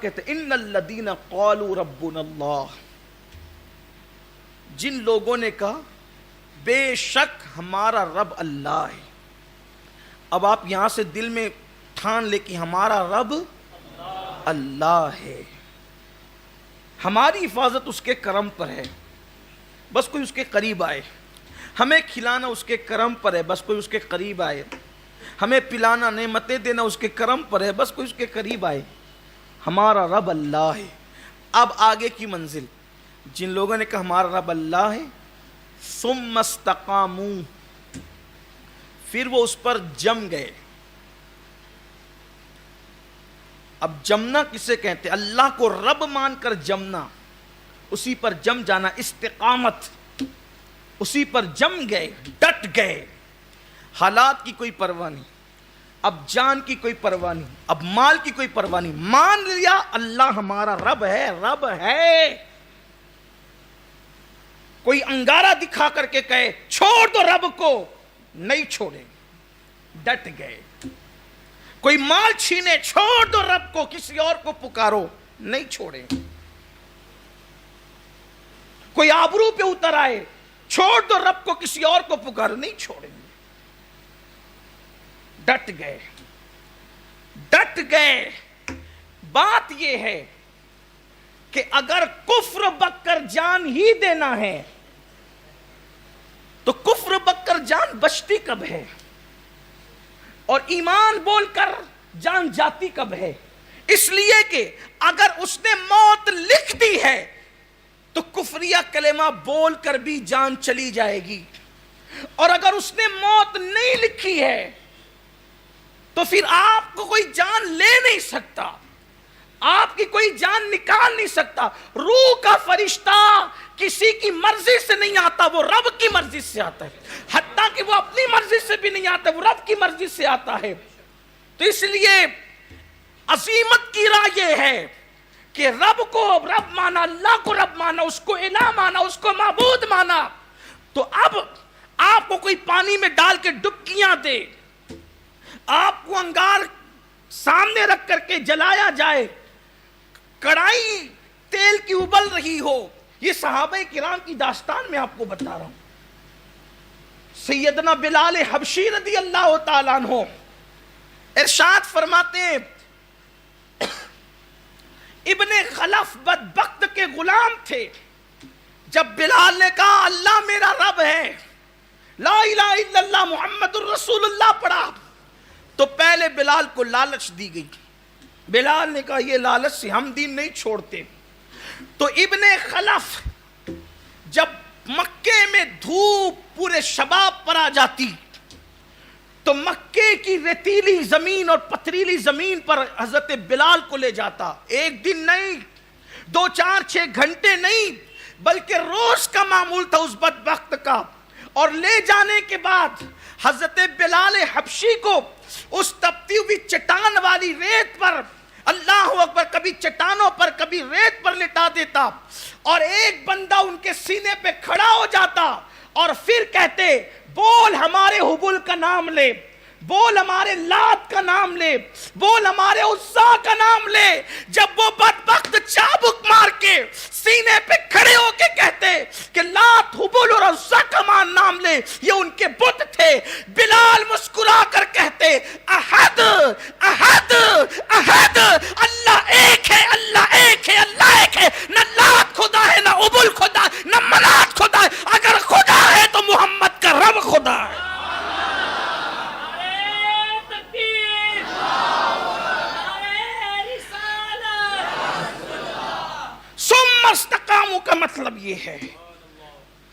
کہتے ہیں ان الذین قالوا ربنا اللہ، جن لوگوں نے کہا بے شک ہمارا رب اللہ ہے۔ اب آپ یہاں سے دل میں ٹھان لے کہ ہمارا رب اللہ ہے، ہماری حفاظت اس کے کرم پر ہے، بس کوئی اس کے قریب آئے، ہمیں کھلانا اس کے کرم پر ہے، بس کوئی اس کے قریب آئے، ہمیں پلانا نعمتیں دینا اس کے کرم پر ہے، بس کوئی اس کے قریب آئے، ہمارا رب اللہ ہے۔ اب آگے کی منزل، جن لوگوں نے کہا ہمارا رب اللہ ہے، ثم استقاموا، پھر وہ اس پر جم گئے۔ اب جمنا کسے کہتے ہیں؟ اللہ کو رب مان کر جمنا، اسی پر جم جانا، استقامت، اسی پر جم گئے، ڈٹ گئے، حالات کی کوئی پرواہ نہیں، اب جان کی کوئی پرواہ نہیں، اب مال کی کوئی پرواہ نہیں، مان لیا اللہ ہمارا رب ہے، رب ہے۔ کوئی انگارہ دکھا کر کے کہے چھوڑ دو رب کو، نہیں چھوڑیں، ڈٹ گئے۔ کوئی مال چھینے چھوڑ دو رب کو، کسی اور کو پکارو، نہیں چھوڑیں۔ کوئی آبرو پہ اتر آئے چھوڑ دو رب کو، کسی اور کو پکارو، نہیں چھوڑیں گے۔ ڈٹ گئے، ڈٹ گئے۔ بات یہ ہے کہ اگر کفر بک جان ہی دینا ہے تو کفر بک کر جان بچتی کب ہے، اور ایمان بول کر جان جاتی کب ہے؟ اس لیے کہ اگر اس نے موت لکھ دی ہے تو کفریہ کلمہ بول کر بھی جان چلی جائے گی، اور اگر اس نے موت نہیں لکھی ہے تو پھر آپ کو کوئی جان لے نہیں سکتا، آپ کی کوئی جان نکال نہیں سکتا۔ روح کا فرشتہ کسی کی مرضی سے نہیں آتا، وہ رب کی مرضی سے آتا ہے، حتیٰ کہ وہ اپنی مرضی سے بھی نہیں آتا، وہ رب کی مرضی سے آتا ہے۔ تو اس لیے عظیمت کی راہ یہ ہے کہ رب کو رب مانا، اللہ کو رب مانا، اس کو الہ مانا، اس کو معبود مانا۔ تو اب آپ کو کوئی پانی میں ڈال کے ڈبکیاں دے، آپ کو انگار سامنے رکھ کر کے جلایا جائے، کڑائی تیل کی ابل رہی ہو، یہ صحابہ کرام کی داستان میں آپ کو بتا رہا ہوں۔ سیدنا بلال حبشی رضی اللہ تعالیٰ عنہ ارشاد فرماتے ہیں، ابن خلف بدبخت کے غلام تھے، جب بلال نے کہا اللہ میرا رب ہے، لا الہ الا اللہ محمد الرسول اللہ پڑھا، تو پہلے بلال کو لالچ دی گئی۔ بلال نے کہا یہ لالچ سے ہم دین نہیں چھوڑتے۔ تو ابن خلف جب مکے میں دھوپ پورے شباب پر آ جاتی تو مکے کی ریتیلی زمین اور پتھریلی زمین پر حضرت بلال کو لے جاتا، ایک دن نہیں، 2 4 6 گھنٹے نہیں، بلکہ روز کا معمول تھا اس بدبخت کا۔ اور لے جانے کے بعد حضرت بلال حبشی کو اس تپتی ہوئی چٹان والی ریت پر، اللہ اکبر، کبھی چٹانوں پر کبھی ریت پر لٹا دیتا، اور ایک بندہ ان کے سینے پہ کھڑا ہو جاتا اور پھر کہتے بول ہمارے حبل کا نام لے، بول ہمارے لات کا نام لے، بول ہمارے عزا کا نام لے۔ جب وہ بدبخت چابک مار کے سینے پہ کھڑے ہو کے کہتے کہ لات حبل اور عزا کا نام لے، یہ ان کے بت تھے، بلال مسکرا کر کہتے احد احد احد، اللہ ایک ہے، اللہ ایک ہے، اللہ ایک ہے، نہ لات خدا ہے، نہ حبل خدا، نہ منات خدا ہے، اگر خدا ہے تو محمد کا رب خدا ہے۔ ثم استقاموا کا مطلب یہ ہے،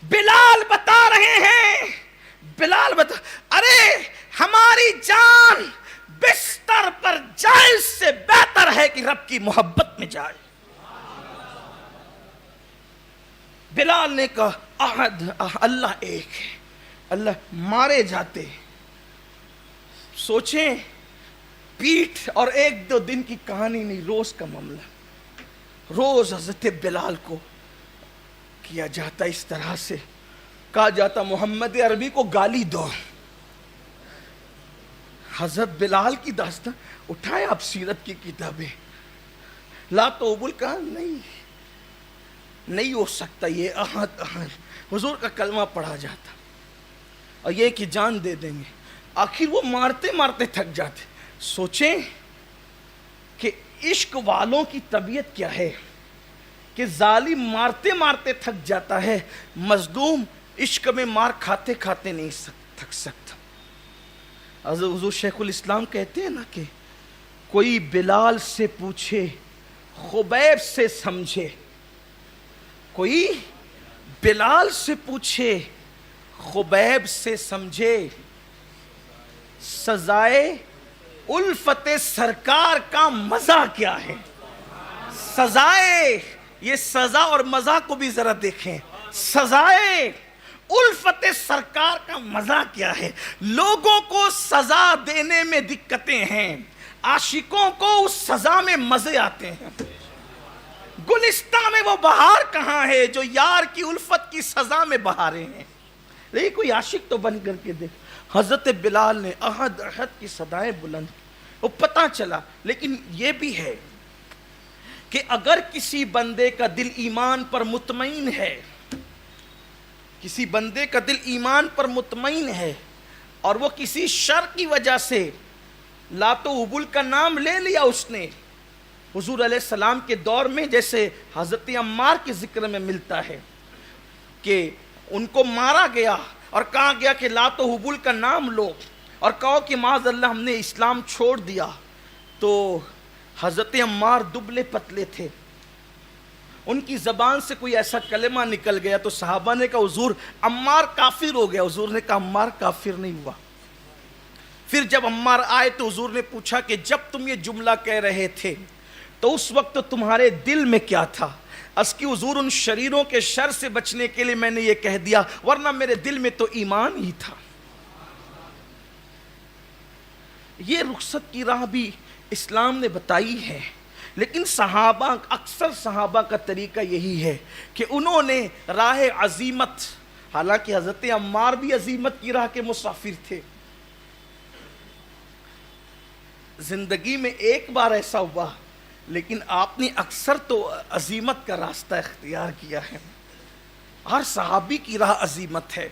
بلال بتا رہے ہیں، بلال بتا، ارے ہماری جان بستر پر جائے سے بہتر ہے کہ رب کی محبت میں جائے۔ بلال نے کہا احد، اللہ ایک ہے، اللہ مارے جاتے۔ سوچیں، پیٹھ اور 1 2 دن کی کہانی نہیں، روز کا معاملہ۔ روز حضرت بلال کو کیا جاتا، اس طرح سے کہا جاتا محمد عربی کو گالی دو۔ حضرت بلال کی داستان اٹھائے آپ سیرت کی کتابیں، لا تو ابول کہا نہیں ہو سکتا، یہ احد احد، حضور کا کلمہ پڑھا جاتا اور یہ کہ جان دے دیں گے. آخر وہ مارتے مارتے تھک جاتے. سوچیں کہ عشق والوں کی طبیعت کیا ہے کہ ظالم مارتے مارتے تھک جاتا ہے، مظلوم عشق میں مار کھاتے کھاتے نہیں تھک سکتا. حضور شیخ الاسلام کہتے ہیں نا کہ کوئی بلال سے پوچھے خبیب سے سمجھے، کوئی بلال سے پوچھے خبیب سے سمجھے، سزائے الفت سرکار کا مزہ کیا ہے. سزائے، یہ سزا اور مزہ کو بھی ذرا دیکھیں، سزائے الفت سرکار کا مزہ کیا ہے. لوگوں کو سزا دینے میں دقتیں ہیں، عاشقوں کو اس سزا میں مزے آتے ہیں. گلستان میں وہ بہار کہاں ہے جو یار کی الفت کی سزا میں بہارے ہیں. لیکن کوئی عاشق تو بن کر کے دیکھ. حضرت بلال نے احد احد کی صدائیں بلند کی، وہ پتہ چلا. لیکن یہ بھی ہے کہ اگر کسی بندے کا دل ایمان پر مطمئن ہے، کسی بندے کا دل ایمان پر مطمئن ہے اور وہ کسی شر کی وجہ سے لات و عبول کا نام لے لیا اس نے، حضور علیہ السلام کے دور میں جیسے حضرت عمار کے ذکر میں ملتا ہے کہ ان کو مارا گیا اور کہا گیا کہ لات و عبول کا نام لو اور کہو کہ معاذ اللہ ہم نے اسلام چھوڑ دیا. تو حضرت عمار دبلے پتلے تھے، ان کی زبان سے کوئی ایسا کلمہ نکل گیا تو صحابہ نے کہا حضور عمار کافر ہو گیا. حضور نے کہا عمار کافر نہیں ہوا. پھر جب عمار آئے تو حضور نے پوچھا کہ جب تم یہ جملہ کہہ رہے تھے تو اس وقت تمہارے دل میں کیا تھا؟ اس کی حضور ان شریروں کے شر سے بچنے کے لیے میں نے یہ کہہ دیا، ورنہ میرے دل میں تو ایمان ہی تھا. یہ رخصت کی راہ بھی اسلام نے بتائی ہے، لیکن صحابہ، اکثر صحابہ کا طریقہ یہی ہے کہ انہوں نے راہ عزیمت، حالانکہ حضرت عمار بھی عزیمت کی راہ کے مسافر تھے، زندگی میں ایک بار ایسا ہوا، لیکن آپ نے اکثر تو عزیمت کا راستہ اختیار کیا ہے. ہر صحابی کی راہ عزیمت ہے.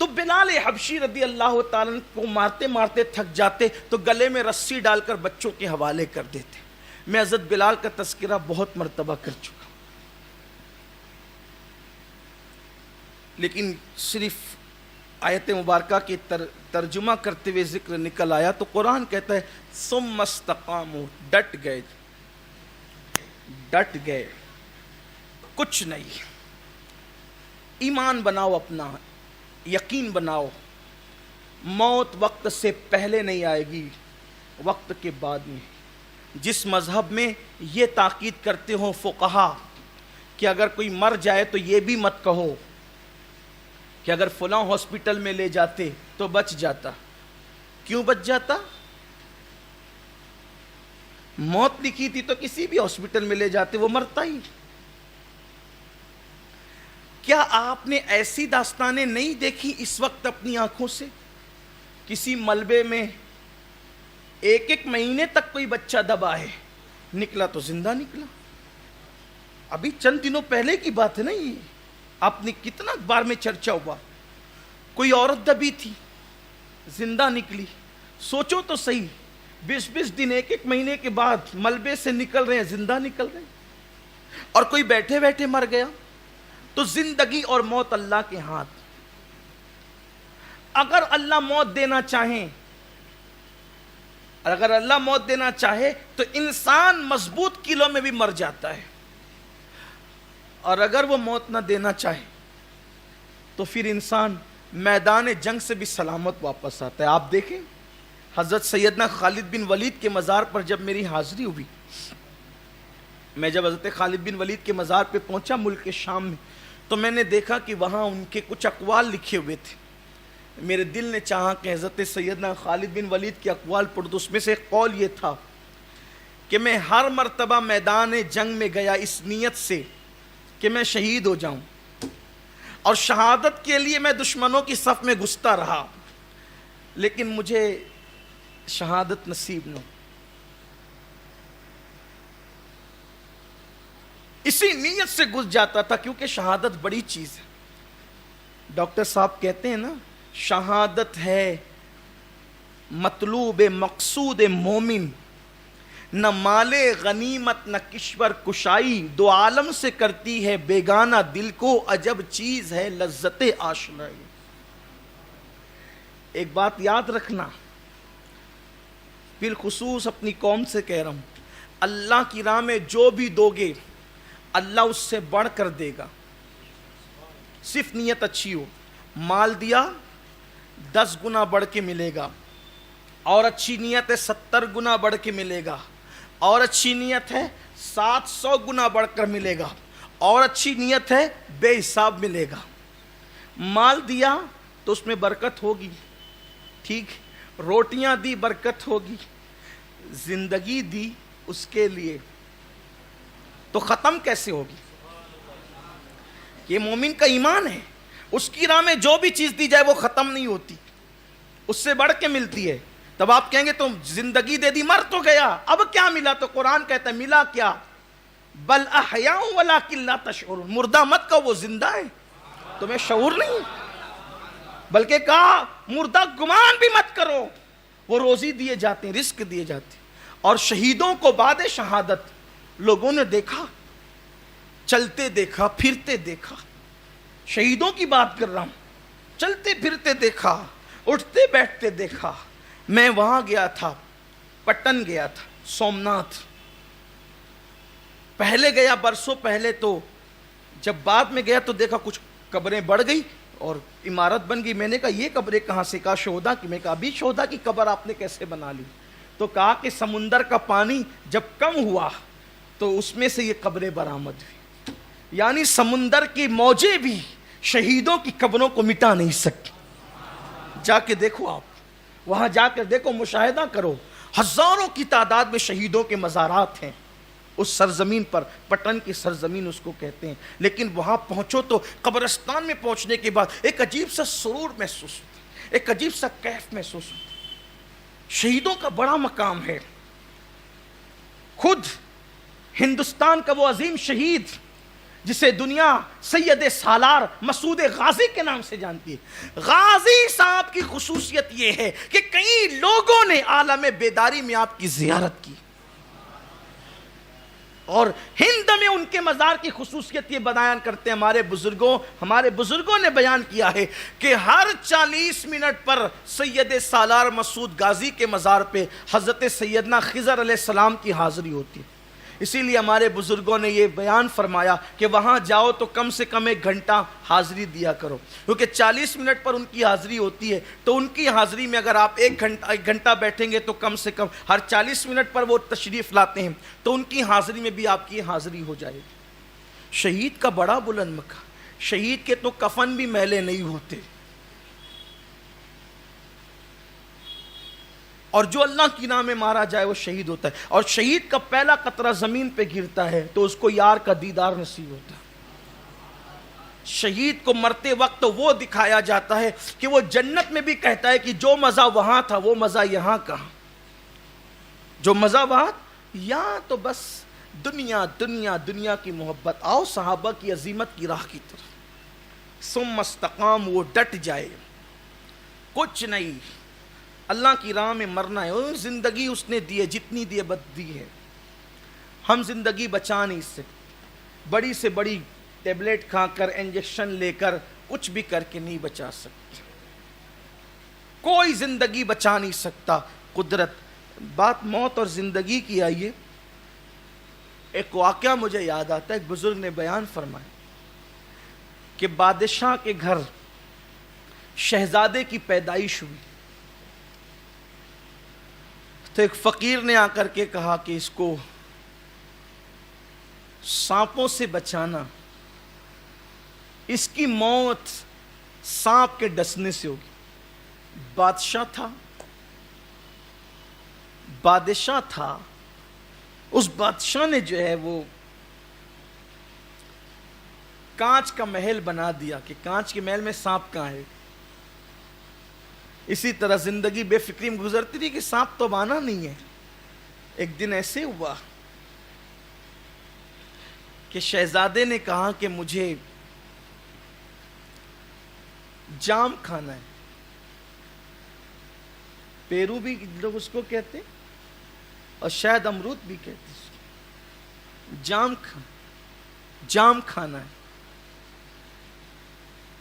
تو بلال حبشی رضی اللہ تعالیٰ کو مارتے مارتے تھک جاتے تو گلے میں رسی ڈال کر بچوں کے حوالے کر دیتے. میں حضرت بلال کا تذکرہ بہت مرتبہ کر چکا ہوں، لیکن صرف آیت مبارکہ کی ترجمہ کرتے ہوئے ذکر نکل آیا تو قرآن کہتا ہے ثم استقاموا، ڈٹ گئے، کچھ نہیں. ایمان بناؤ، اپنا یقین بناؤ، موت وقت سے پہلے نہیں آئے گی، وقت کے بعد میں. جس مذہب میں یہ تاکید کرتے ہوں فقہا کہ اگر کوئی مر جائے تو یہ بھی مت کہو کہ اگر فلاں ہاسپٹل میں لے جاتے تو بچ جاتا. کیوں بچ جاتا؟ موت لکھی تھی تو کسی بھی ہاسپٹل میں لے جاتے، وہ مرتا ہی. کیا آپ نے ایسی داستانیں نہیں دیکھی اس وقت اپنی آنکھوں سے؟ کسی ملبے میں ایک مہینے تک کوئی بچہ دبا ہے، نکلا تو زندہ نکلا. ابھی چند دنوں پہلے کی بات ہے نا یہ، آپ نے کتنا اخبار میں چرچا ہوا. کوئی عورت دبی تھی، زندہ نکلی. سوچو تو صحیح، 20 دن ایک مہینے کے بعد ملبے سے نکل رہے ہیں، زندہ نکل رہے ہیں. اور کوئی بیٹھے بیٹھے مر گیا. تو زندگی اور موت اللہ کے ہاتھ. اگر اللہ موت دینا چاہیں، اگر اللہ موت دینا چاہے تو انسان مضبوط کیلوں میں بھی مر جاتا ہے، اور اگر وہ موت نہ دینا چاہے تو پھر انسان میدان جنگ سے بھی سلامت واپس آتا ہے. آپ دیکھیں حضرت سیدنا خالد بن ولید کے مزار پر جب میری حاضری ہوئی، میں جب حضرت خالد بن ولید کے مزار پہ پہنچا ملک شام میں، تو میں نے دیکھا کہ وہاں ان کے کچھ اقوال لکھے ہوئے تھے. میرے دل نے چاہا کہ حضرت سیدنا خالد بن ولید کے اقوال پڑھ دوں. اس میں سے ایک قول یہ تھا کہ میں ہر مرتبہ میدان جنگ میں گیا اس نیت سے کہ میں شہید ہو جاؤں، اور شہادت کے لیے میں دشمنوں کی صف میں گھستا رہا، لیکن مجھے شہادت نصیب نہ. اسی نیت سے گھس جاتا تھا، کیونکہ شہادت بڑی چیز ہے. ڈاکٹر صاحب کہتے ہیں نا، شہادت ہے مطلوب مقصود مومن، نہ مال غنیمت نہ کشور کشائی، دو عالم سے کرتی ہے بیگانہ دل کو، عجب چیز ہے لذت آشنائی. ایک بات یاد رکھنا، بالخصوص اپنی قوم سے کہہ رہا ہوں، اللہ کی راہ میں جو بھی دو گے اللہ اس سے بڑھ کر دے گا، صرف نیت اچھی ہو. مال دیا 10 گنا بڑھ کے ملے گا، اور اچھی نیت ہے 70 گنا بڑھ کے ملے گا، اور اچھی نیت ہے 700 گنا بڑھ کر ملے گا، اور اچھی نیت ہے بے حساب ملے گا. مال دیا تو اس میں برکت ہوگی، ٹھیک، روٹیاں دی برکت ہوگی، زندگی دی اس کے لیے تو ختم کیسے ہوگی؟ یہ مومن کا ایمان ہے، اس کی راہ میں جو بھی چیز دی جائے وہ ختم نہیں ہوتی، اس سے بڑھ کے ملتی ہے. تب آپ کہیں گے تم زندگی دے دی، مر تو گیا، اب کیا ملا؟ تو قرآن کہتا ہے ملا کیا؟ بل احیاء ولکن لا تشعرون، مردہ مت کہو وہ زندہ ہے، تمہیں شعور نہیں، بلکہ کہا مردہ گمان بھی مت کرو، وہ روزی دیے جاتے ہیں، رزق دیے جاتے ہیں. اور شہیدوں کو بعد شہادت لوگوں نے دیکھا، چلتے دیکھا، پھرتے دیکھا. شہیدوں کی بات کر رہا ہوں، چلتے پھرتے دیکھا، اٹھتے بیٹھتے دیکھا. میں وہاں گیا تھا، پٹن گیا تھا، سومناتھ پہلے گیا برسوں پہلے، تو جب بعد میں گیا تو دیکھا کچھ قبریں بڑھ گئی اور عمارت بن گئی. میں نے کہا یہ قبریں کہاں سے؟ کہا شہدا کی. میں کہا ابھی شہدا کی قبر آپ نے کیسے بنا لی؟ تو کہا کہ سمندر کا پانی جب کم ہوا تو اس میں سے یہ قبریں برآمد ہوئی. یعنی سمندر کی موجیں بھی شہیدوں کی قبروں کو مٹا نہیں سکتی. جا کے دیکھو، آپ وہاں جا کر دیکھو، مشاہدہ کرو، ہزاروں کی تعداد میں شہیدوں کے مزارات ہیں اس سرزمین پر. پٹن کی سرزمین اس کو کہتے ہیں. لیکن وہاں پہنچو تو قبرستان میں پہنچنے کے بعد ایک عجیب سا سرور محسوس ہوتا ہے، ایک عجیب سا کیف محسوس ہوتا ہے. شہیدوں کا بڑا مقام ہے. خود ہندوستان کا وہ عظیم شہید جسے دنیا سید سالار مسعود غازی کے نام سے جانتی ہے، غازی صاحب کی خصوصیت یہ ہے کہ کئی لوگوں نے عالم بیداری میں آپ کی زیارت کی، اور ہند میں ان کے مزار کی خصوصیت یہ بیان کرتے ہیں ہمارے بزرگوں نے بیان کیا ہے کہ ہر 40 منٹ پر سید سالار مسعود غازی کے مزار پہ حضرت سیدنا خضر علیہ السلام کی حاضری ہوتی ہے. اسی لیے ہمارے بزرگوں نے یہ بیان فرمایا کہ وہاں جاؤ تو کم سے کم 1 گھنٹہ حاضری دیا کرو، کیونکہ 40 منٹ پر ان کی حاضری ہوتی ہے. تو ان کی حاضری میں اگر آپ 1 گھنٹہ بیٹھیں گے تو کم سے کم ہر 40 منٹ پر وہ تشریف لاتے ہیں، تو ان کی حاضری میں بھی آپ کی حاضری ہو جائے گی. شہید کا بڑا بلند مقام. شہید کے تو کفن بھی میلے نہیں ہوتے، اور جو اللہ کی راہ میں مارا جائے وہ شہید ہوتا ہے. اور شہید کا پہلا قطرہ زمین پہ گرتا ہے تو اس کو یار کا دیدار نصیب ہوتا ہے. شہید کو مرتے وقت وہ دکھایا جاتا ہے کہ وہ جنت میں بھی کہتا ہے کہ جو مزہ وہاں تھا وہ مزہ یہاں کہاں، جو مزہ وہاں یہاں تو بس دنیا دنیا دنیا کی محبت. آؤ صحابہ کی عظیمت کی راہ کی طرف. ثم استقام، وہ ڈٹ جائے، کچھ نہیں، اللہ کی راہ میں مرنا ہے. زندگی اس نے دی ہے، جتنی دی ہے بد دی ہے. ہم زندگی بچا نہیں سکتے، بڑی سے بڑی ٹیبلٹ کھا کر، انجیکشن لے کر، کچھ بھی کر کے نہیں بچا سکتے. کوئی زندگی بچا نہیں سکتا. قدرت. بات موت اور زندگی کی آئیے، ایک واقعہ مجھے یاد آتا ہے. ایک بزرگ نے بیان فرمایا کہ بادشاہ کے گھر شہزادے کی پیدائش ہوئی تو ایک فقیر نے آ کر کے کہا کہ اس کو سانپوں سے بچانا، اس کی موت سانپ کے ڈسنے سے ہوگی. بادشاہ تھا. اس بادشاہ نے جو ہے وہ کانچ کا محل بنا دیا کہ کانچ کے محل میں سانپ کہاں ہے. اسی طرح زندگی بے فکری میں گزرتی تھی کہ سانپ تو آنا نہیں ہے. ایک دن ایسے ہوا کہ شہزادے نے کہا کہ مجھے جام کھانا ہے. پیرو بھی لوگ اس کو کہتے اور شاید امرود بھی کہتے. جام کھانا ہے.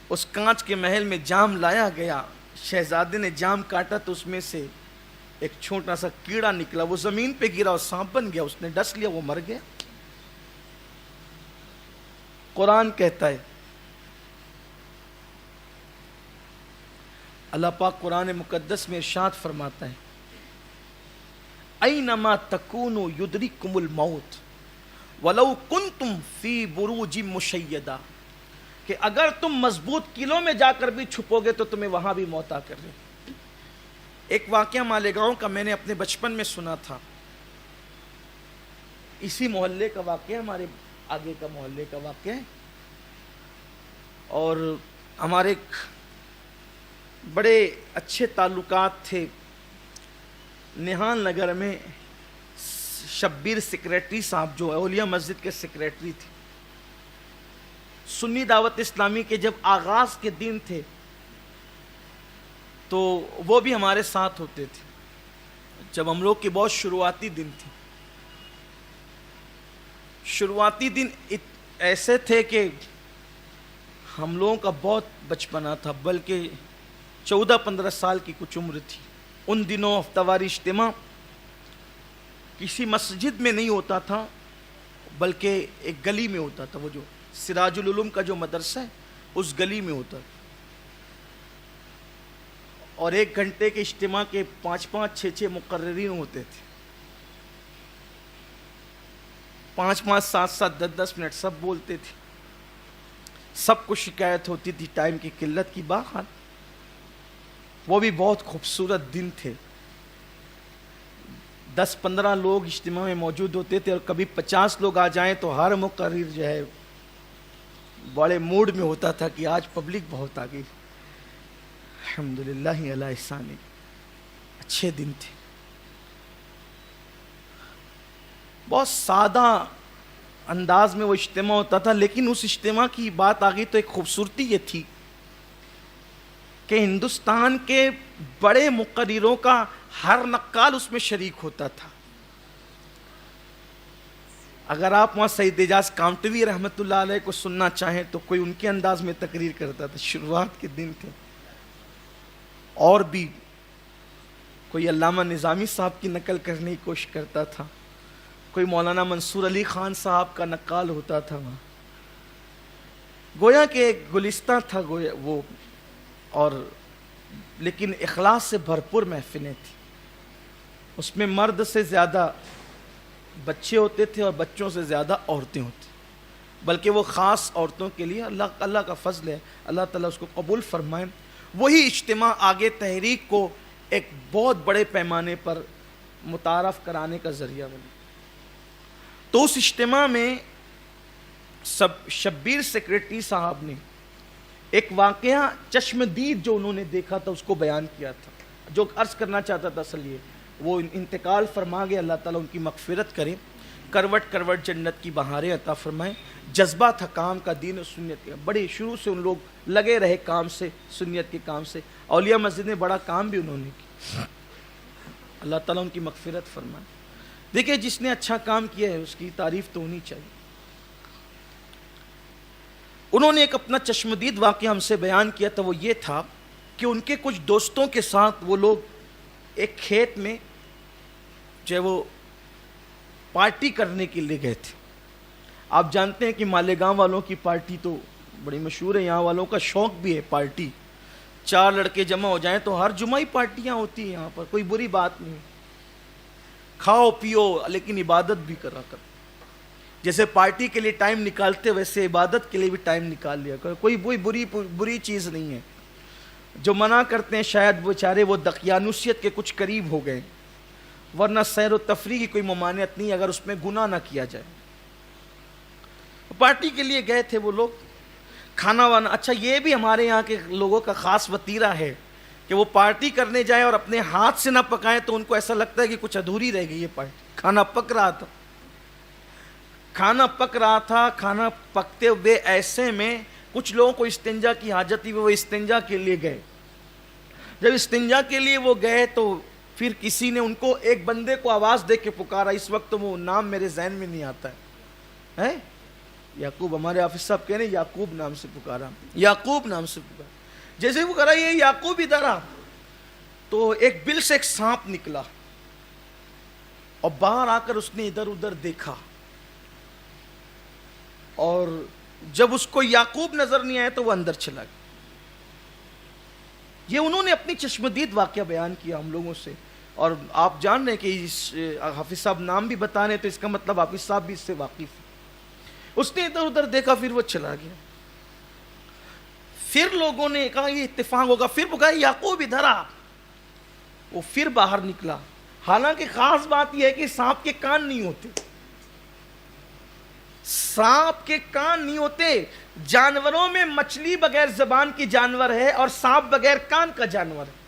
اس کانچ کے محل میں جام لایا گیا. شہزادے نے جام کاٹا تو اس میں سے ایک چھوٹا سا کیڑا نکلا. وہ زمین پہ گرا اور سانپ بن گیا. اس نے ڈس لیا, وہ مر گیا. قرآن کہتا ہے, اللہ پاک قرآن مقدس میں ارشاد فرماتا ہے, اینما تکونوا یدرککم الموت ولو کنتم فی بروج مشیدہ, کہ اگر تم مضبوط قلعوں میں جا کر بھی چھپو گے تو تمہیں وہاں بھی موت آ کر رہے. ایک واقعہ مالیگاؤں کا میں نے اپنے بچپن میں سنا تھا. اسی محلے کا واقعہ, ہمارے آگے کا محلے کا واقعہ ہے. اور ہمارے بڑے اچھے تعلقات تھے نہال نگر میں. شبیر سیکریٹری صاحب جو اولیاء مسجد کے سیکریٹری تھے, سنی دعوت اسلامی کے جب آغاز کے دن تھے تو وہ بھی ہمارے ساتھ ہوتے تھے. جب ہم لوگ کے بہت شروعاتی دن تھے, شروعاتی دن ایسے تھے کہ ہم لوگوں کا بہت بچپنا تھا, بلکہ 14-15 سال کی کچھ عمر تھی. ان دنوں ہفتہ واری اجتماع کسی مسجد میں نہیں ہوتا تھا, بلکہ ایک گلی میں ہوتا تھا. وہ جو سراج العلوم کا جو مدرسہ ہے اس گلی میں ہوتا تھا. اور 1 گھنٹے کے اجتماع کے 5-5 6-6 مقررین ہوتے تھے. 5-5 7-7 10-10 منٹ سب بولتے تھے. سب کو شکایت ہوتی تھی ٹائم کی قلت کی. باہر وہ بھی بہت خوبصورت دن تھے. 10-15 لوگ اجتماع میں موجود ہوتے تھے, اور کبھی 50 لوگ آ جائیں تو ہر مقرر جو ہے بڑے موڈ میں ہوتا تھا کہ آج پبلک بہت آ گئی. الحمدللہ علی احسانی. اچھے دن تھے. بہت سادہ انداز میں وہ اجتماع ہوتا تھا, لیکن اس اجتماع کی بات آ گئی تو ایک خوبصورتی یہ تھی کہ ہندوستان کے بڑے مقرروں کا ہر نقال اس میں شریک ہوتا تھا. اگر آپ وہاں سید اعجاز کامٹوی رحمۃ اللہ علیہ کو سننا چاہیں تو کوئی ان کے انداز میں تقریر کرتا تھا. شروعات کے دن تھے. اور بھی کوئی علامہ نظامی صاحب کی نقل کرنے کی کوشش کرتا تھا, کوئی مولانا منصور علی خان صاحب کا نقال ہوتا تھا وہاں. گویا کہ ایک گلستہ تھا گویا وہ, اور لیکن اخلاص سے بھرپور محفلیں تھیں. اس میں مرد سے زیادہ بچے ہوتے تھے اور بچوں سے زیادہ عورتیں ہوتی, بلکہ وہ خاص عورتوں کے لیے اللہ کا فضل ہے, اللہ تعالیٰ اس کو قبول فرمائے. وہی اجتماع آگے تحریک کو ایک بہت بڑے پیمانے پر متعارف کرانے کا ذریعہ بنا. تو اس اجتماع میں شبیر سیکریٹری صاحب نے ایک واقعہ چشم دید جو انہوں نے دیکھا تھا اس کو بیان کیا تھا. جو عرض کرنا چاہتا تھا اصل یہ, وہ انتقال فرما گئے, اللہ تعالیٰ ان کی مغفرت کرے, کروٹ کروٹ جنت کی بہاریں عطا فرمائے. جذبہ تھا کام کا, دین و سنت کا, بڑے شروع سے ان لوگ لگے رہے کام سے, سنت کے کام سے. اولیاء مسجد میں بڑا کام بھی انہوں نے کیا, اللہ تعالیٰ ان کی مغفرت فرمائے. دیکھیں جس نے اچھا کام کیا ہے اس کی تعریف تو ہونی چاہیے. انہوں نے ایک اپنا چشمدید واقعہ ہم سے بیان کیا تھا. وہ یہ تھا کہ ان کے کچھ دوستوں کے ساتھ وہ لوگ ایک کھیت میں جو ہے وہ پارٹی کرنے کے لیے گئے تھے. آپ جانتے ہیں کہ مالیگاؤں والوں کی پارٹی تو بڑی مشہور ہے, یہاں والوں کا شوق بھی ہے پارٹی. 4 لڑکے جمع ہو جائیں تو ہر جمعہ ہی پارٹیاں ہوتی ہیں یہاں پر, کوئی بری بات نہیں. کھاؤ پیو لیکن عبادت بھی کرا کر. جیسے پارٹی کے لیے ٹائم نکالتے ویسے عبادت کے لیے بھی ٹائم نکال لیا کرو. کوئی بری چیز نہیں ہے. جو منع کرتے ہیں شاید بیچارے وہ دقیانوسیت کے کچھ قریب ہو گئے, ورنہ سیر و تفریح کی کوئی ممانعت نہیں اگر اس میں گناہ نہ کیا جائے. پارٹی کے لیے گئے تھے وہ لوگ, کھانا وانا. اچھا یہ بھی ہمارے یہاں کے لوگوں کا خاص وتیرہ ہے کہ وہ پارٹی کرنے جائیں اور اپنے ہاتھ سے نہ پکائیں تو ان کو ایسا لگتا ہے کہ کچھ ادھوری رہ گئی یہ پارٹی. کھانا پک رہا تھا کھانا پک رہا تھا. کھانا پکتے ہوئے ایسے میں کچھ لوگوں کو استنجا کی حاجت تھی, وہ استنجا کے لیے گئے. جب استنجا کے لیے وہ گئے تو پھر کسی نے ان کو, ایک بندے کو آواز دے کے پکارا. اس وقت وہ نام میرے ذہن میں نہیں آتا ہے. یعقوب, ہمارے حافظ صاحب کہہ رہے ہیں یعقوب نام سے پکارا, یعقوب نام سے پکارا. جیسے وہ کہہ رہا یہ یعقوب ادھر آ, تو ایک بل سے ایک سانپ نکلا اور باہر آ کر اس نے ادھر ادھر دیکھا, اور جب اس کو یعقوب نظر نہیں آیا تو وہ اندر چلا گیا. یہ انہوں نے اپنی چشمدید واقعہ بیان کیا ہم لوگوں سے, اور آپ جان رہے ہیں کہ حافظ صاحب نام بھی بتا رہے ہیں تو اس کا مطلب حافظ صاحب بھی اس سے واقف ہیں. اس نے ادھر ادھر دیکھا, پھر وہ چلا گیا. پھر لوگوں نے کہا یہ اتفاق ہوگا, پھر وہ کہا یعقوب ادھر آ. وہ پھر باہر نکلا. حالانکہ خاص بات یہ ہے کہ سانپ کے کان نہیں ہوتے, سانپ کے کان نہیں ہوتے. جانوروں میں مچھلی بغیر زبان کی جانور ہے اور سانپ بغیر کان کا جانور ہے.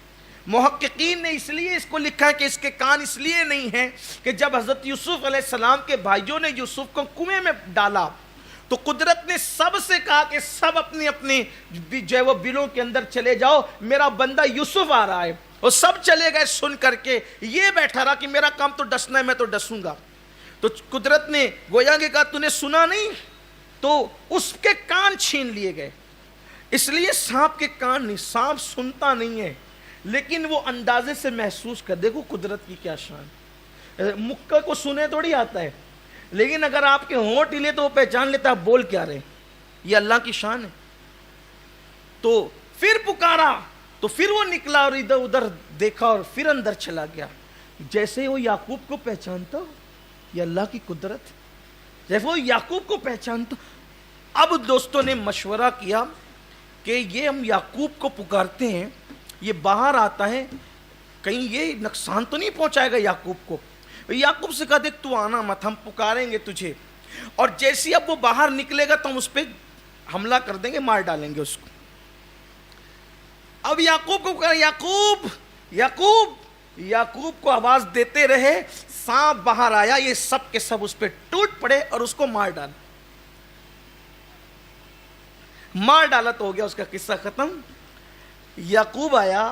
محققین نے اس لیے اس کو لکھا کہ اس کے کان اس لیے نہیں ہیں کہ جب حضرت یوسف علیہ السلام کے بھائیوں نے یوسف کو کنویں میں ڈالا تو قدرت نے سب سے کہا کہ سب اپنی اپنی جو ہے وہ بلوں کے اندر چلے جاؤ, میرا بندہ یوسف آ رہا ہے. وہ سب چلے گئے سن کر کے. یہ بیٹھا رہا کہ میرا کام تو ڈسنا ہے, میں تو ڈسوں گا. تو قدرت نے گویا کہ کہا تو نے سنا نہیں, تو اس کے کان چھین لیے گئے. اس لیے سانپ کے کان نہیں, سانپ سنتا نہیں ہے لیکن وہ اندازے سے محسوس کر. دیکھو قدرت کی کیا شان. مکہ کو سنے تھوڑی آتا ہے, لیکن اگر آپ کے ہونٹ ہلے تو وہ پہچان لیتا ہے بول کیا رہے. یہ اللہ کی شان ہے. تو پھر پکارا تو پھر وہ نکلا اور ادھر ادھر دیکھا اور پھر اندر چلا گیا. جیسے وہ یعقوب کو پہچانتا, یہ اللہ کی قدرت. جیسے وہ یعقوب کو پہچانتا. اب دوستوں نے مشورہ کیا کہ یہ ہم یعقوب کو پکارتے ہیں, یہ باہر آتا ہے, کہیں یہ نقصان تو نہیں پہنچائے گا یعقوب کو. یعقوب سے کہا دیکھ تو آنا مت, ہم پکاریں گے تجھے, اور جیسے اب وہ باہر نکلے گا تو ہم اس پہ حملہ کر دیں گے, مار ڈالیں گے اس کو. اب یعقوب کو کہا یعقوب یعقوب, یعقوب کو آواز دیتے رہے. سانپ باہر آیا, یہ سب کے سب اس پہ ٹوٹ پڑے اور اس کو مار ڈالا. مار ڈالا تو ہو گیا, اس کا قصہ ختم. یعقوب آیا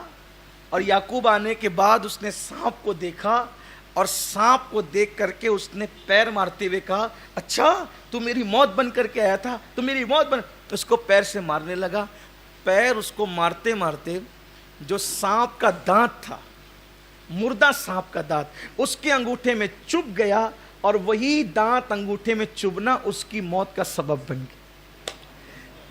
اور یعقوب آنے کے بعد اس نے سانپ کو دیکھا, اور سانپ کو دیکھ کر کے اس نے پیر مارتے ہوئے کہا اچھا تو میری موت بن کر کے آیا تھا, تو میری موت بن. اس کو پیر سے مارنے لگا. پیر اس کو مارتے مارتے جو سانپ کا دانت تھا, مردہ سانپ کا دانت, اس کے انگوٹھے میں چبھ گیا, اور وہی دانت انگوٹھے میں چبھنا اس کی موت کا سبب بن گیا.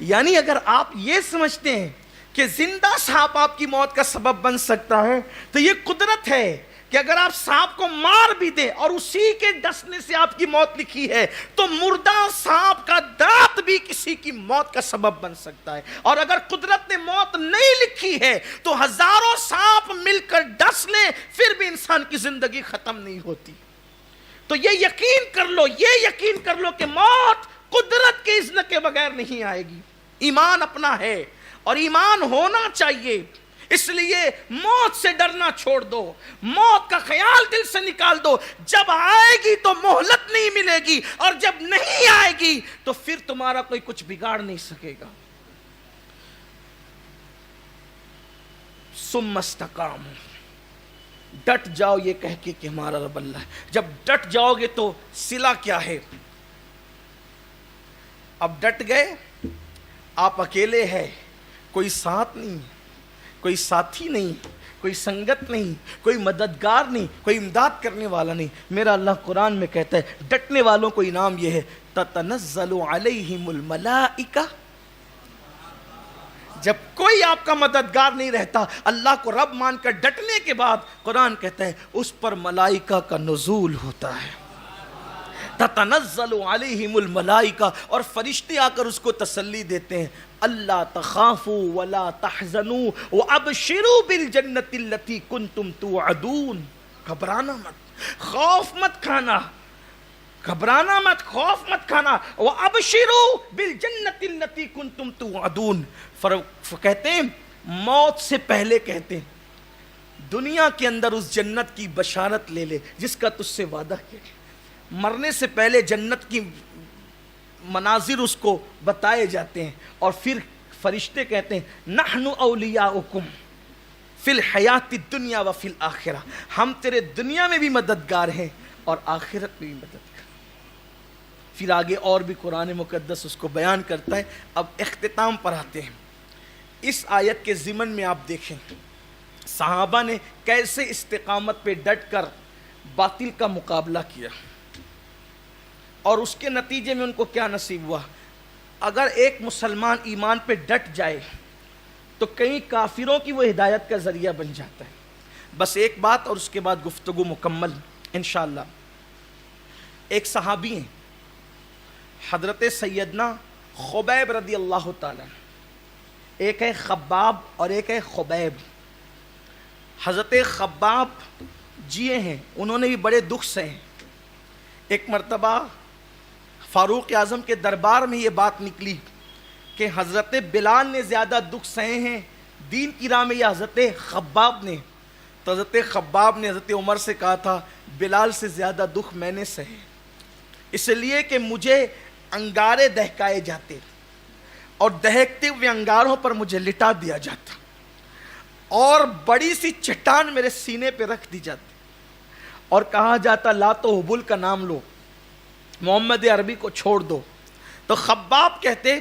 یعنی اگر آپ یہ سمجھتے ہیں کہ زندہ سانپ آپ کی موت کا سبب بن سکتا ہے تو یہ قدرت ہے کہ اگر آپ سانپ کو مار بھی دیں اور اسی کے ڈسنے سے آپ کی موت لکھی ہے تو مردہ سانپ کا دانت بھی کسی کی موت کا سبب بن سکتا ہے. اور اگر قدرت نے موت نہیں لکھی ہے تو ہزاروں سانپ مل کر ڈس لیں پھر بھی انسان کی زندگی ختم نہیں ہوتی. تو یہ یقین کر لو, یہ یقین کر لو کہ موت قدرت کے اذن کے بغیر نہیں آئے گی. ایمان اپنا ہے اور ایمان ہونا چاہیے. اس لیے موت سے ڈرنا چھوڑ دو, موت کا خیال دل سے نکال دو. جب آئے گی تو مہلت نہیں ملے گی, اور جب نہیں آئے گی تو پھر تمہارا کوئی کچھ بگاڑ نہیں سکے گا. ثم استقاموا, ڈٹ جاؤ یہ کہہ کے کہ ہمارا رب اللہ ہے. جب ڈٹ جاؤ گے تو صلہ کیا ہے؟ اب ڈٹ گئے, آپ اکیلے ہیں, کوئی ساتھ نہیں, کوئی ساتھی نہیں, کوئی سنگت نہیں, کوئی مددگار نہیں, کوئی امداد کرنے والا نہیں. میرا اللہ قرآن میں کہتا ہے ڈٹنے والوں کو انعام یہ ہے تتنزل علیہم الملائکہ. جب کوئی آپ کا مددگار نہیں رہتا, اللہ کو رب مان کر ڈٹنے کے بعد قرآن کہتا ہے اس پر ملائکہ کا نزول ہوتا ہے. تتنزل علیہم الملائکہ, اور فرشتے آ کر اس کو تسلی دیتے ہیں اللہ تخافوا ولا تحزنوا وابشروا بالجنۃ التي کنتم توعدون. گھبرانا مت, خوف مت کھانا, گھبرانا مت, خوف مت کھانا. وابشروا بالجنۃ التي کنتم توعدون. کہتے ہیں موت سے پہلے کہتے ہیں دنیا کے اندر اس جنت کی بشارت لے لے جس کا تجھ سے وعدہ کیا. مرنے سے پہلے جنت کی مناظر اس کو بتائے جاتے ہیں، اور پھر فرشتے کہتے ہیں نحن اولیاؤکم فی الحیات الدنیا و فی الآخرہ، ہم تیرے دنیا میں بھی مددگار ہیں اور آخرت میں بھی مددگار۔ پھر آگے اور بھی قرآن مقدس اس کو بیان کرتا ہے۔ اب اختتام پر آتے ہیں۔ اس آیت کے ضمن میں آپ دیکھیں صحابہ نے کیسے استقامت پہ ڈٹ کر باطل کا مقابلہ کیا، اور اس کے نتیجے میں ان کو کیا نصیب ہوا۔ اگر ایک مسلمان ایمان پہ ڈٹ جائے تو کئی کافروں کی وہ ہدایت کا ذریعہ بن جاتا ہے۔ بس ایک بات اور اس کے بعد گفتگو مکمل انشاءاللہ۔ ایک صحابی ہیں حضرت سیدنا خبیب رضی اللہ تعالیٰ، ایک ہے خباب اور ایک ہے خبیب۔ حضرت خباب جیے ہیں، انہوں نے بھی بڑے دکھ سہے ہیں۔ ایک مرتبہ فاروق اعظم کے دربار میں یہ بات نکلی کہ حضرت بلال نے زیادہ دکھ سہے ہیں دین کی راہ میں یا حضرت خباب نے؟ تو حضرت خباب نے حضرت عمر سے کہا تھا بلال سے زیادہ دکھ میں نے سہے، اس لیے کہ مجھے انگارے دہکائے جاتے اور دہکتے ہوئے انگاروں پر مجھے لٹا دیا جاتا، اور بڑی سی چٹان میرے سینے پہ رکھ دی جاتی اور کہا جاتا لات و حبل کا نام لو، محمد عربی کو چھوڑ دو۔ تو خباب کہتے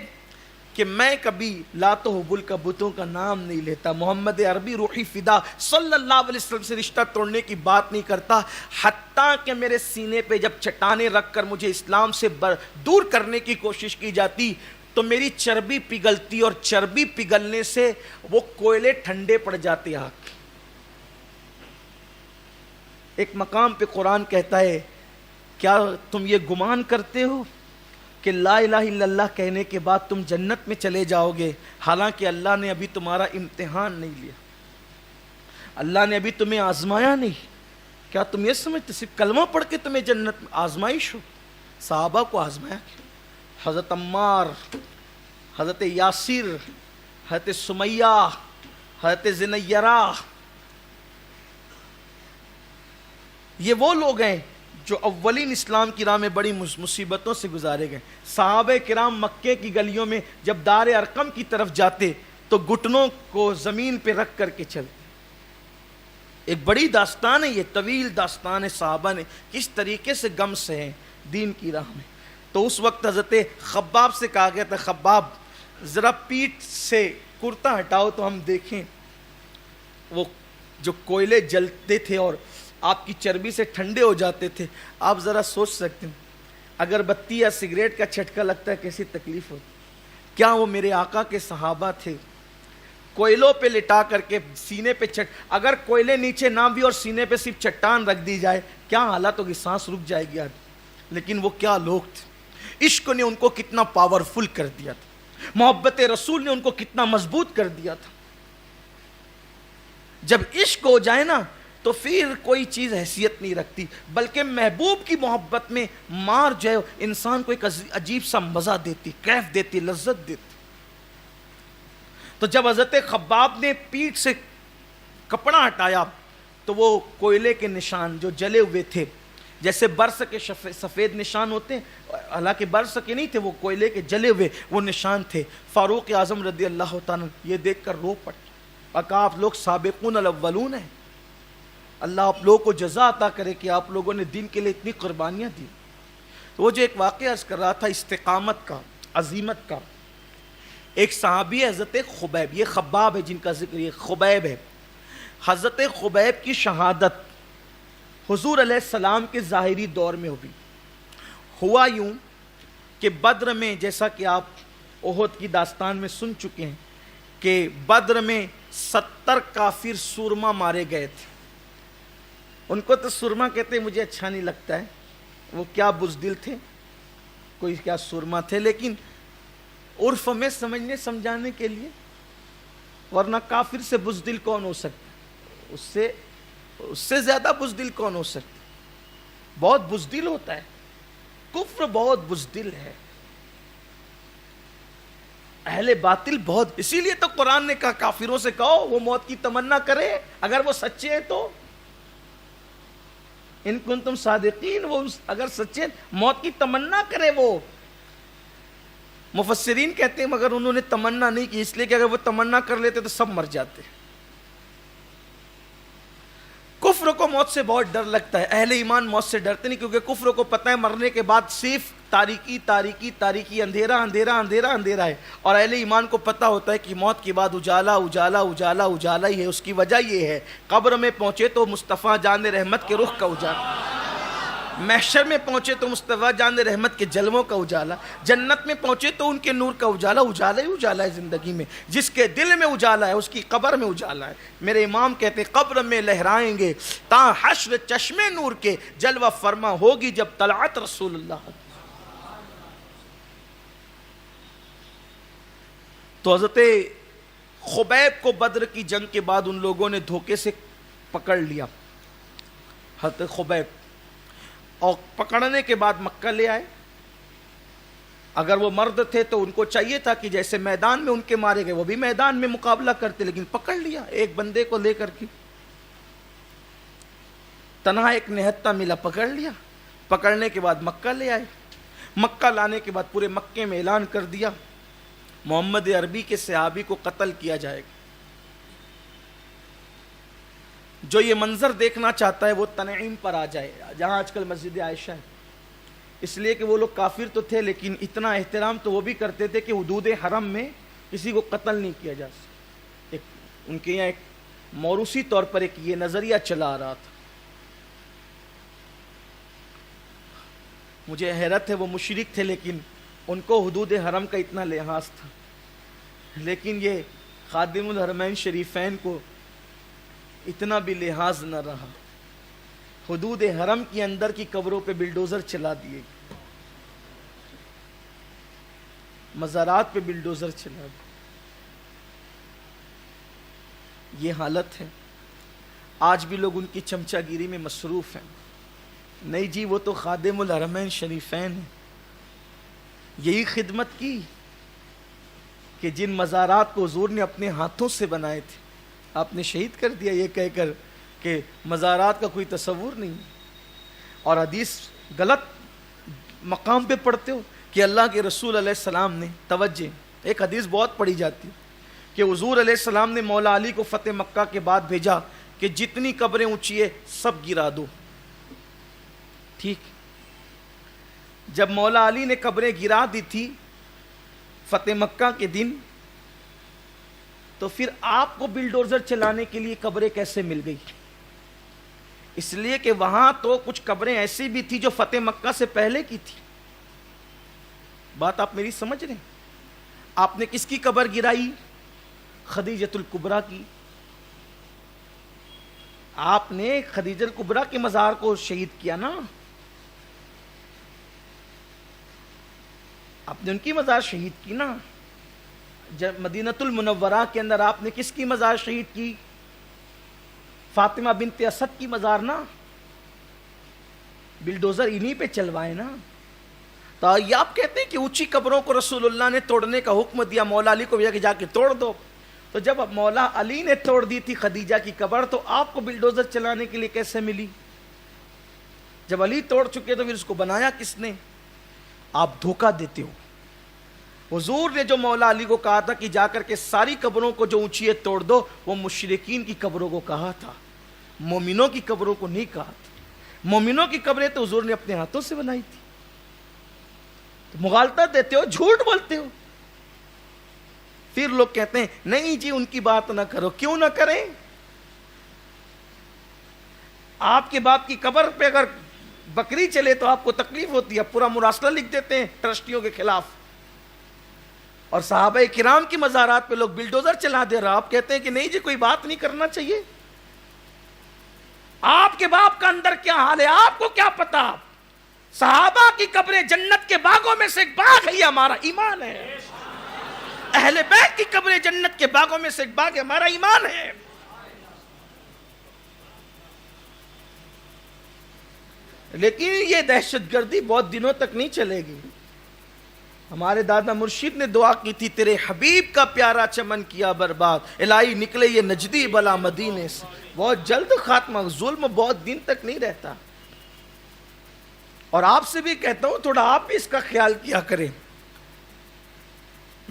کہ میں کبھی لات و حبل کا بتوں کا نام نہیں لیتا، محمد عربی روحی فدا صلی اللہ علیہ وسلم سے رشتہ توڑنے کی بات نہیں کرتا، حتیٰ کہ میرے سینے پہ جب چٹانیں رکھ کر مجھے اسلام سے دور کرنے کی کوشش کی جاتی تو میری چربی پگھلتی، اور چربی پگھلنے سے وہ کوئلے ٹھنڈے پڑ جاتے۔ آگ ایک مقام پہ قرآن کہتا ہے کیا تم یہ گمان کرتے ہو کہ لا الہ الا اللہ کہنے کے بعد تم جنت میں چلے جاؤ گے، حالانکہ اللہ نے ابھی تمہارا امتحان نہیں لیا، اللہ نے ابھی تمہیں آزمایا نہیں۔ کیا تم یہ سمجھتے صرف کلمہ پڑھ کے تمہیں جنت میں آزمائش ہو؟ صحابہ کو آزمایا کیا؟ حضرت عمار، حضرت یاسر، حضرت سمیہ، حضرت زنیرہ، یہ وہ لوگ ہیں جو اولین اسلام کی راہ میں بڑی مصیبتوں سے گزارے گئے۔ صحابہ کرام مکے کی گلیوں میں جب دار ارقم کی طرف جاتے تو گھٹنوں کو زمین پہ رکھ کر کے چلتے۔ ایک بڑی داستان ہے، یہ طویل داستان ہے صحابہ نے کس طریقے سے غم سہے دین کی راہ میں۔ تو اس وقت حضرت خباب سے کہا گیا تھا خباب ذرا پیٹھ سے کرتا ہٹاؤ تو ہم دیکھیں۔ وہ جو کوئلے جلتے تھے اور آپ کی چربی سے ٹھنڈے ہو جاتے تھے، آپ ذرا سوچ سکتے ہیں اگر بتی یا سگریٹ کا چھٹکا لگتا ہے کیسی تکلیف ہوتی۔ کیا وہ میرے آقا کے صحابہ تھے؟ کوئلوں پہ لٹا کر کے سینے پہ اگر کوئلے نیچے نہ بھی اور سینے پہ صرف چٹان رکھ دی جائے کیا حالت ہوگی؟ سانس رک جائے گی آدمی۔ لیکن وہ کیا لوگ تھے، عشق نے ان کو کتنا پاورفل کر دیا تھا، محبت رسول نے ان کو کتنا مضبوط کر دیا تھا۔ جب عشق ہو جائے نا تو پھر کوئی چیز حیثیت نہیں رکھتی، بلکہ محبوب کی محبت میں مار جو ہے انسان کو ایک عجیب سا مزہ دیتی، کیف دیتی، لذت دیتی۔ تو جب حضرت خباب نے پیٹھ سے کپڑا ہٹایا تو وہ کوئلے کے نشان جو جلے ہوئے تھے، جیسے برس کے سفید نشان ہوتے ہیں، حالانکہ برس کے نہیں تھے، وہ کوئلے کے جلے ہوئے وہ نشان تھے۔ فاروق اعظم رضی اللہ تعالیٰ یہ دیکھ کر رو پڑے، کہا آپ لوگ سابقون الاولون ہیں، اللہ آپ لوگوں کو جزا عطا کرے کہ آپ لوگوں نے دین کے لیے اتنی قربانیاں دی۔ تو وہ جو ایک واقعہ عرض کر رہا تھا استقامت کا، عزیمت کا، ایک صحابی ہے حضرت خبیب، یہ خباب ہے جن کا ذکر، یہ خبیب ہے۔ حضرت خبیب کی شہادت حضور علیہ السلام کے ظاہری دور میں ہوئی۔ ہوا یوں کہ بدر میں، جیسا کہ آپ احد کی داستان میں سن چکے ہیں کہ بدر میں 70 کافر سورما مارے گئے تھے۔ ان کو تو سورما کہتے مجھے اچھا نہیں لگتا ہے، وہ کیا بزدل تھے، کوئی کیا سورما تھے، لیکن عرف میں سمجھنے سمجھانے کے لیے، ورنہ کافر سے بزدل کون ہو سکتا، اس سے زیادہ بزدل کون ہو سکتا، بہت بزدل ہوتا ہے، کفر بہت بزدل ہے، اہل باطل بہت، اسی لیے تو قرآن نے کہا کافروں سے کہو وہ موت کی تمنا کرے اگر وہ سچے ہیں تو، ان کنتم صادقین، وہ اگر سچے موت کی تمنا کرے وہ، مفسرین کہتے ہیں مگر انہوں نے تمنا نہیں کی، اس لیے کہ اگر وہ تمنا کر لیتے تو سب مر جاتے۔ کفر کو موت سے بہت ڈر لگتا ہے، اہل ایمان موت سے ڈرتے نہیں، کیونکہ کفر کو پتہ ہے مرنے کے بعد صرف تاریکی تاریکی تاریکی، اندھیرا اندھیرا اندھیرا اندھیرا ہے، اور اہل ایمان کو پتہ ہوتا ہے کہ موت کے بعد اجالا اجالا اجالا اجالا ہی ہے۔ اس کی وجہ یہ ہے، قبر میں پہنچے تو مصطفیٰ جان رحمت کے رخ کا اجالا، محشر میں پہنچے تو مصطفیٰ جان رحمت کے جلووں کا اجالا، جنت میں پہنچے تو ان کے نور کا اجالا، اجالا ہی اجالا ہے زندگی میں۔ جس کے دل میں اجالا ہے اس کی قبر میں اجالا ہے۔ میرے امام کہتے ہیں قبر میں لہرائیں گے تا حشر چشمے نور کے، جلوہ فرما ہوگی جب طلعت رسول اللہ۔ تو حضرت خبیب کو بدر کی جنگ کے بعد ان لوگوں نے دھوکے سے پکڑ لیا، حضرت خبیب، اور پکڑنے کے بعد مکہ لے آئے۔ اگر وہ مرد تھے تو ان کو چاہیے تھا کہ جیسے میدان میں ان کے مارے گئے وہ بھی میدان میں مقابلہ کرتے، لیکن پکڑ لیا ایک بندے کو لے کر کے، تنہا ایک نہتہ ملا، پکڑ لیا۔ پکڑنے کے بعد مکہ لے آئے۔ مکہ لانے کے بعد پورے مکے میں اعلان کر دیا محمد عربی کے صحابی کو قتل کیا جائے گا۔ جو یہ منظر دیکھنا چاہتا ہے وہ تنعیم پر آ جائے، جہاں آج کل مسجد عائشہ ہے، اس لیے کہ وہ لوگ کافر تو تھے لیکن اتنا احترام تو وہ بھی کرتے تھے کہ حدود حرم میں کسی کو قتل نہیں کیا جا سکتا۔ ان کے یہاں ایک موروثی طور پر ایک یہ نظریہ چلا آ رہا تھا۔ مجھے حیرت ہے، وہ مشرک تھے لیکن ان کو حدود حرم کا اتنا لحاظ تھا، لیکن یہ خادم الحرمین شریفین کو اتنا بھی لحاظ نہ رہا، حدود حرم کی اندر کی قبروں پہ بلڈوزر چلا دیے، مزارات پہ بلڈوزر چلا دیے۔ یہ حالت ہے، آج بھی لوگ ان کی چمچہ گیری میں مصروف ہیں۔ نہیں جی، وہ تو خادم الحرمین شریفین ہیں، یہی خدمت کی کہ جن مزارات کو حضور نے اپنے ہاتھوں سے بنائے تھے آپ نے شہید کر دیا، یہ کہہ کر کہ مزارات کا کوئی تصور نہیں، اور حدیث غلط مقام پہ پڑھتے ہو کہ اللہ کے رسول علیہ السلام نے، توجہ، ایک حدیث بہت پڑھی جاتی ہے کہ حضور علیہ السلام نے مولا علی کو فتح مکہ کے بعد بھیجا کہ جتنی قبریں اونچی ہے سب گرا دو، ٹھیک۔ جب مولا علی نے قبریں گرا دی تھی فتح مکہ کے دن، تو پھر آپ کو بلڈوزر چلانے کے لیے قبریں کیسے مل گئی؟ اس لیے کہ وہاں تو کچھ قبریں ایسی بھی تھی جو فتح مکہ سے پہلے کی تھی۔ بات آپ میری سمجھ رہے ہیں؟ آپ نے کس کی قبر گرائی؟ خدیجۃ الکبریٰ کی۔ آپ نے خدیجہ الکبریٰ کے مزار کو شہید کیا نا، آپ نے ان کی مزار شہید کی نا۔ جب مدینۃ المنورہ کے اندر آپ نے کس کی مزار شہید کی؟ فاطمہ بنت اسد کی مزار نا، بلڈوزر انہی پہ چلوائے نا۔ تو یہ آپ کہتے ہیں کہ اونچی قبروں کو رسول اللہ نے توڑنے کا حکم دیا، مولا علی کو بھی جا کے توڑ دو، تو جب مولا علی نے توڑ دی تھی خدیجہ کی قبر تو آپ کو بلڈوزر چلانے کے لیے کیسے ملی؟ جب علی توڑ چکے تو پھر اس کو بنایا کس نے؟ آپ دھوکہ دیتے ہو۔ حضور نے جو مولا علی کو کہا تھا کہ جا کر کے ساری قبروں کو جو اونچی ہے توڑ دو، وہ مشرکین کی قبروں کو کہا تھا، مومنوں کی قبروں کو نہیں کہا تھا۔ مومنوں کی قبریں تو حضور نے اپنے ہاتھوں سے بنائی تھی۔ تو مغالطہ دیتے ہو، جھوٹ بولتے ہو۔ پھر لوگ کہتے ہیں نہیں جی ان کی بات نہ کرو، کیوں نہ کریں؟ آپ کے باپ کی قبر پہ اگر بکری چلے تو آپ کو تکلیف ہوتی ہے، پورا مراسلہ لکھ دیتے ہیں ٹرسٹیوں کے خلاف، اور صحابہ کرام کی مزارات پہ لوگ بلڈوزر چلا دے رہا، آپ کہتے ہیں کہ نہیں جی کوئی بات نہیں کرنا چاہیے۔ آپ کے باپ کا اندر کیا حال ہے آپ کو کیا پتا؟ صحابہ کی قبریں جنت کے باغوں میں سے ایک باغ ہے، یہ ہمارا ایمان ہے۔ اہل بیت کی قبریں جنت کے باغوں میں سے ایک باغ ہے، ہمارا ایمان ہے۔ لیکن یہ دہشت گردی بہت دنوں تک نہیں چلے گی۔ ہمارے دادا مرشد نے دعا کی تھی، تیرے حبیب کا پیارا چمن کیا برباد، الہی نکلے یہ نجدی بلا مدینے سے۔ بہت جلد خاتمہ، ظلم بہت دن تک نہیں رہتا۔ اور آپ سے بھی کہتا ہوں تھوڑا آپ بھی اس کا خیال کیا کریں۔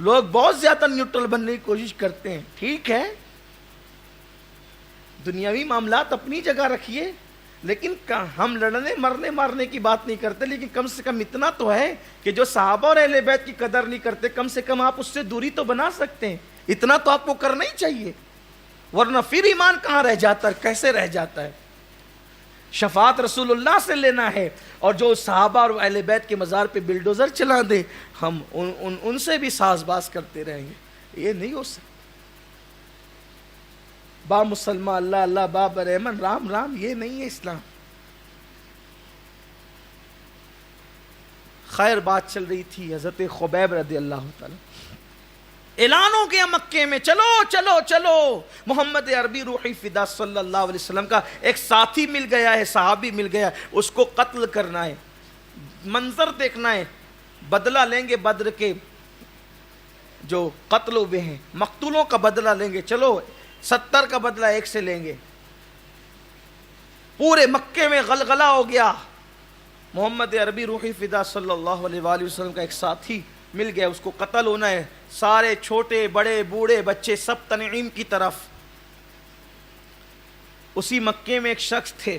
لوگ بہت زیادہ نیوٹرل بننے کی کوشش کرتے ہیں. ٹھیک ہے, دنیاوی معاملات اپنی جگہ رکھیے, لیکن ہم لڑنے مرنے مارنے کی بات نہیں کرتے, لیکن کم سے کم اتنا تو ہے کہ جو صحابہ اور اہل بیت کی قدر نہیں کرتے, کم سے کم آپ اس سے دوری تو بنا سکتے ہیں. اتنا تو آپ کو کرنا ہی چاہیے, ورنہ پھر ایمان کہاں رہ جاتا ہے, کیسے رہ جاتا ہے. شفاعت رسول اللہ سے لینا ہے, اور جو صحابہ اور اہل بیت کے مزار پہ بلڈوزر چلا دے, ہم ان سے بھی ساز باز کرتے رہیں گے, یہ نہیں ہو سکتا. با مسلمان اللہ اللہ باب رحمن رام رام, یہ نہیں ہے اسلام. خیر بات چل رہی تھی, حضرت خبیب رضی اللہ تعالی اعلان ہو گیا مکے میں, چلو چلو چلو. محمد عربی روحی فدا صلی اللہ علیہ وسلم کا ایک ساتھی مل گیا ہے, صحابی مل گیا, اس کو قتل کرنا ہے, منظر دیکھنا ہے, بدلہ لیں گے بدر کے جو قتل ہوئے ہیں, مقتولوں کا بدلہ لیں گے. چلو 70 کا بدلہ ایک سے لیں گے. پورے مکے میں غلغلہ ہو گیا. محمد عربی روحی فدا صلی اللہ علیہ وآلہ وسلم کا ایک ساتھی مل گیا, اس کو قتل ہونا ہے. سارے چھوٹے بڑے بوڑھے بچے سب تنعیم کی طرف. اسی مکے میں ایک شخص تھے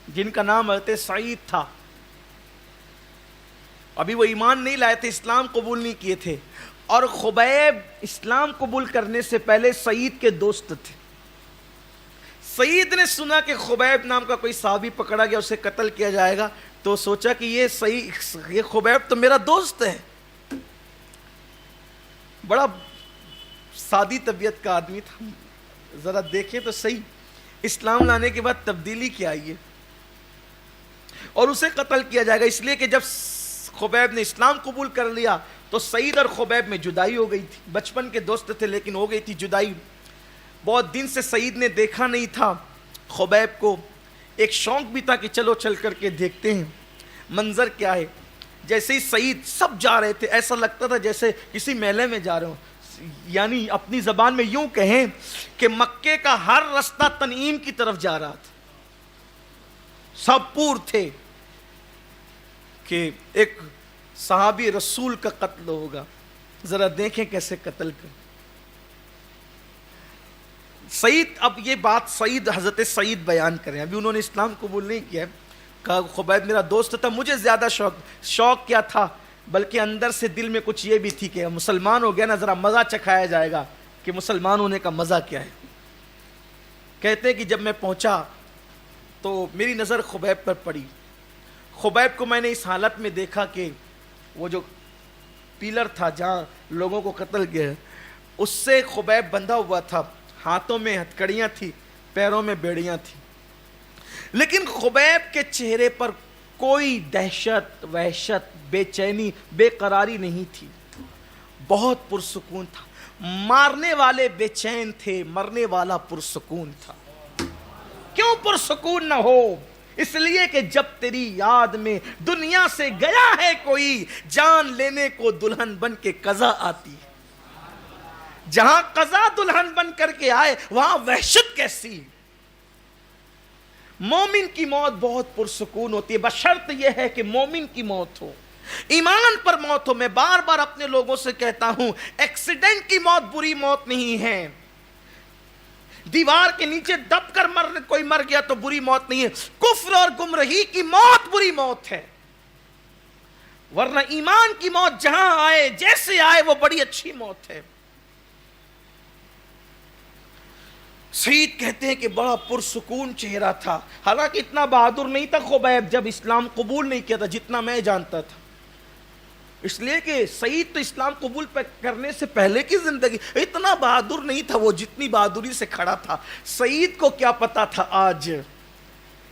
جن کا نام حضرت سعید تھا. ابھی وہ ایمان نہیں لائے تھے, اسلام قبول نہیں کیے تھے, اور خبیب اسلام قبول کرنے سے پہلے سعید کے دوست تھے. سعید نے سنا کہ خبیب نام کا کوئی صحابی پکڑا گیا, اسے قتل کیا جائے گا, تو سوچا کہ یہ خبیب تو میرا دوست ہے. بڑا سادی طبیعت کا آدمی تھا, ذرا دیکھیں تو صحیح, اسلام لانے کے بعد تبدیلی کیا آئی ہے, اور اسے قتل کیا جائے گا. اس لیے کہ جب خبیب نے اسلام قبول کر لیا تو سعید اور خبیب میں جدائی ہو گئی تھی. بچپن کے دوست تھے لیکن ہو گئی تھی جدائی. بہت دن سے سعید نے دیکھا نہیں تھا خبیب کو. ایک شوق بھی تھا کہ چلو چل کر کے دیکھتے ہیں منظر کیا ہے. جیسے ہی سعید, سب جا رہے تھے, ایسا لگتا تھا جیسے کسی میلے میں جا رہے ہوں. یعنی اپنی زبان میں یوں کہیں کہ مکے کا ہر رستہ تنعیم کی طرف جا رہا تھا. سب پور تھے کہ ایک صحابی رسول کا قتل ہوگا, ذرا دیکھیں کیسے قتل کر. سعید, اب یہ بات سعید حضرت سعید بیان کریں, ابھی انہوں نے اسلام قبول نہیں کیا. کہا خبیب میرا دوست تھا, مجھے زیادہ شوق کیا تھا, بلکہ اندر سے دل میں کچھ یہ بھی تھی کہ مسلمان ہو گیا نا, ذرا مزہ چکھایا جائے گا کہ مسلمان ہونے کا مزہ کیا ہے. کہتے ہیں کہ جب میں پہنچا تو میری نظر خبیب پر پڑی. خبیب کو میں نے اس حالت میں دیکھا کہ وہ جو پیلر تھا جہاں لوگوں کو قتل کیا, اس سے خبیب بندھا ہوا تھا, ہاتھوں میں ہتھکڑیاں تھی, پیروں میں بیڑیاں تھی, لیکن خبیب کے چہرے پر کوئی دہشت, وحشت, بے چینی, بے قراری نہیں تھی. بہت پرسکون تھا. مارنے والے بے چین تھے, مرنے والا پرسکون تھا. کیوں پرسکون نہ ہو؟ اس لیے کہ جب تیری یاد میں دنیا سے گیا ہے کوئی, جان لینے کو دلہن بن کے قضا آتی ہے. جہاں قضا دلہن بن کر کے آئے وہاں وحشت کیسی. مومن کی موت بہت پرسکون ہوتی ہے, بشرط یہ ہے کہ مومن کی موت ہو, ایمان پر موت ہو. میں بار بار اپنے لوگوں سے کہتا ہوں, ایکسیڈنٹ کی موت بری موت نہیں ہے, دیوار کے نیچے دب کر کوئی مر گیا تو بری موت نہیں ہے. کفر اور گمراہی کی موت بری موت ہے, ورنہ ایمان کی موت جہاں آئے جیسے آئے وہ بڑی اچھی موت ہے. سعید کہتے ہیں کہ بڑا پرسکون چہرہ تھا, حالانکہ اتنا بہادر نہیں تھا خبیب جب اسلام قبول نہیں کیا تھا جتنا میں جانتا تھا. اس لیے کہ سعید تو اسلام قبول کرنے سے پہلے کی زندگی, اتنا بہادر نہیں تھا وہ جتنی بہادری سے کھڑا تھا. سعید کو کیا پتا تھا آج,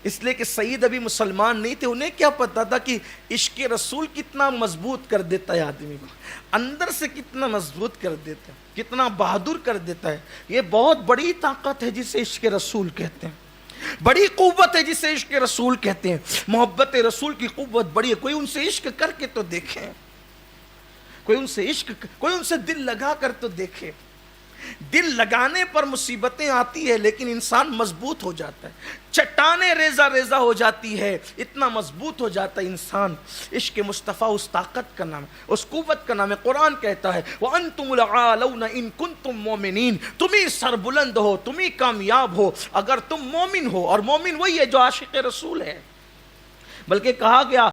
اس لیے کہ سعید ابھی مسلمان نہیں تھے, انہیں کیا پتا تھا کہ عشق رسول کتنا مضبوط کر دیتا ہے آدمی کو, اندر سے کتنا مضبوط کر دیتا ہے, کتنا بہادر کر دیتا ہے. یہ بہت بڑی طاقت ہے جسے عشق رسول کہتے ہیں, بڑی قوت ہے جسے عشق رسول کہتے ہیں. محبت رسول کی قوت بڑی ہے. کوئی ان سے عشق کر کے تو دیکھیں, کوئی ان سے دل لگا کر تو دیکھے. دل لگانے پر مصیبتیں آتی ہے لیکن انسان مضبوط ہو جاتا ہے، چٹانیں ریزہ ریزہ ہو جاتی ہے، اتنا مضبوط ہو جاتا ہے انسان۔ عشق مصطفیٰ اس طاقت کا نام ہے، اس قوت کا نام ہے۔ قرآن کہتا ہے وَأَنْتُمُ الْعَالَوْنَ إِن كُنْتُم مُؤْمِنِينَ، تم ہی سربلند ہو، تم ہی کامیاب ہو اگر تم مومن ہو، اور مومن وہی ہے جو عاشق رسول ہے۔ بلکہ کہا گیا